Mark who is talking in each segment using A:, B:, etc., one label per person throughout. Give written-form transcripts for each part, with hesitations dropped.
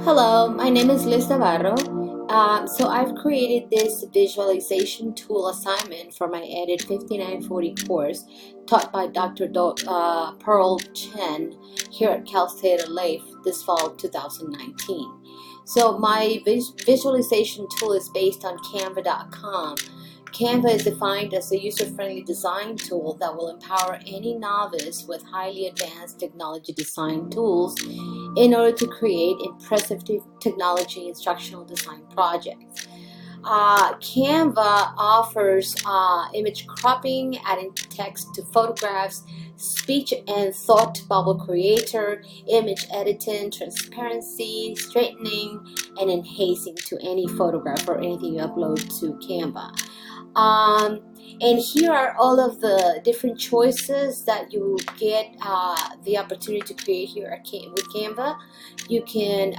A: Hello, my name is Liz Navarro. So I've created this visualization tool assignment for my Edit 5940 course taught by Dr. Pearl Chen here at Cal State LA this fall 2019. So my visualization tool is based on Canva.com. Canva is defined as a user-friendly design tool that will empower any novice with highly advanced technology design tools in order to create impressive technology instructional design projects. Canva offers image cropping, adding text to photographs, speech and thought bubble creator, image editing, transparency, straightening, and enhancing to any photograph or anything you upload to Canva. And here are all of the different choices that you get the opportunity to create here with Canva. You can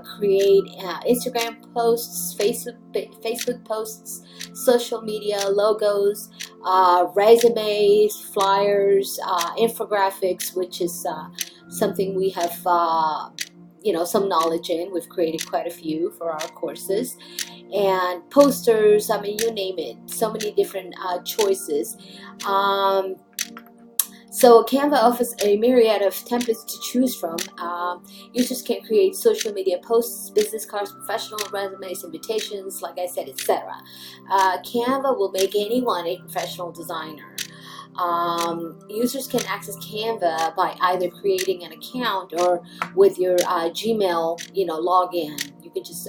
A: create Instagram posts, Facebook posts, social media, logos, resumes, flyers, infographics, which is something we have some knowledge in. We've created quite a few for our courses, and posters, I mean, you name it, so many different choices. So Canva offers a myriad of templates to choose from. Users can create social media posts, business cards, professional resumes, invitations, like I said, etc. Canva will make anyone a professional designer. Users can access Canva by either creating an account or with your Gmail, login. You can just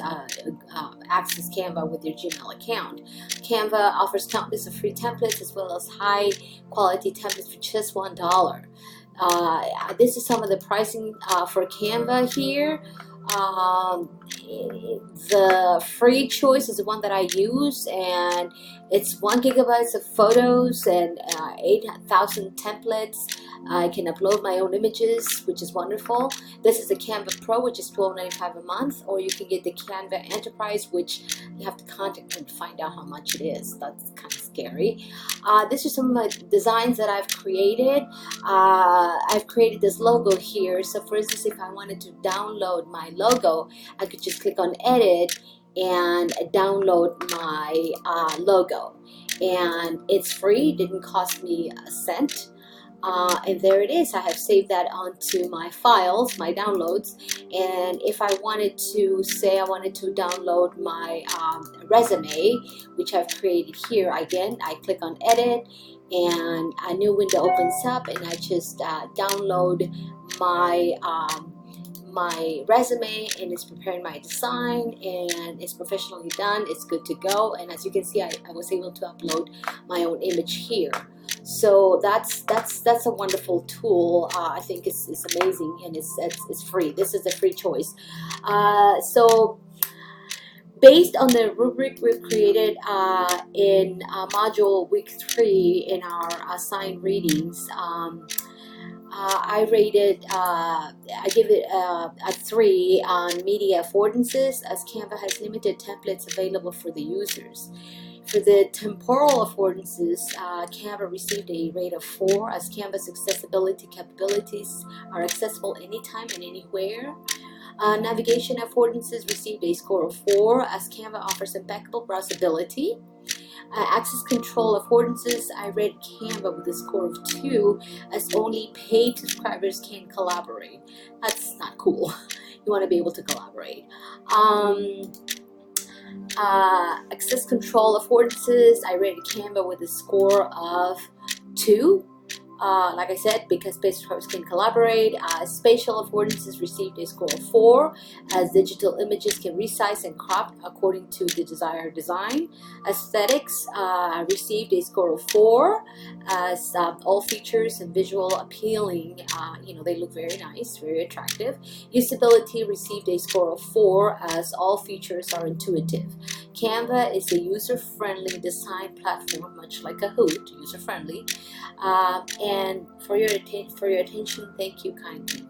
A: access Canva with your Gmail account. Canva offers countless of free templates as well as high quality templates for just $1. This is some of the pricing for Canva here. The free choice is the one that I use, and it's 1 gigabyte of photos and 8,000 templates. I can upload my own images, which is wonderful. This is the Canva Pro, which is $12.95 a month, or you can get the Canva Enterprise, which you have to contact them to find out how much it is. That's kind of scary. This is some of my designs that I've created. I've created this logo here. So for instance, if I wanted to download my logo, I could just click on edit and download my logo, and it's free. It didn't cost me a cent. And there it is. I have saved that onto my files, my downloads. And if I wanted to say I wanted to download my resume, which I've created here, again, I click on edit and a new window opens up, and I just download my my resume, and it's preparing my design, and it's professionally done. It's good to go. And as you can see, I was able to upload my own image here. So that's a wonderful tool. I think it's amazing, and it's free. This is a free choice. So based on the rubric we've created in module week 3 in our assigned readings, I rated, I give it a 3 on media affordances, as Canva has limited templates available for the users. For the temporal affordances, Canva received a rate of 4, as Canva's accessibility capabilities are accessible anytime and anywhere. Navigation affordances received a score of 4, as Canva offers impeccable browsability. Access control affordances, I rated Canva with a score of 2, as only paid subscribers can collaborate. That's not cool. You want to be able to collaborate. Access control affordances, I rated Canva with a score of 2. Like I said, because paid subscribers can collaborate. Spatial affordances received a score of 4, as digital images can resize and crop according to the desired design. Aesthetics received a score of 4, as all features and visual appealing, they look very nice, very attractive. Usability received a score of 4, as all features are intuitive. Canva is a user-friendly design platform, much like Kahoot, user-friendly. And for your attention, thank you kindly.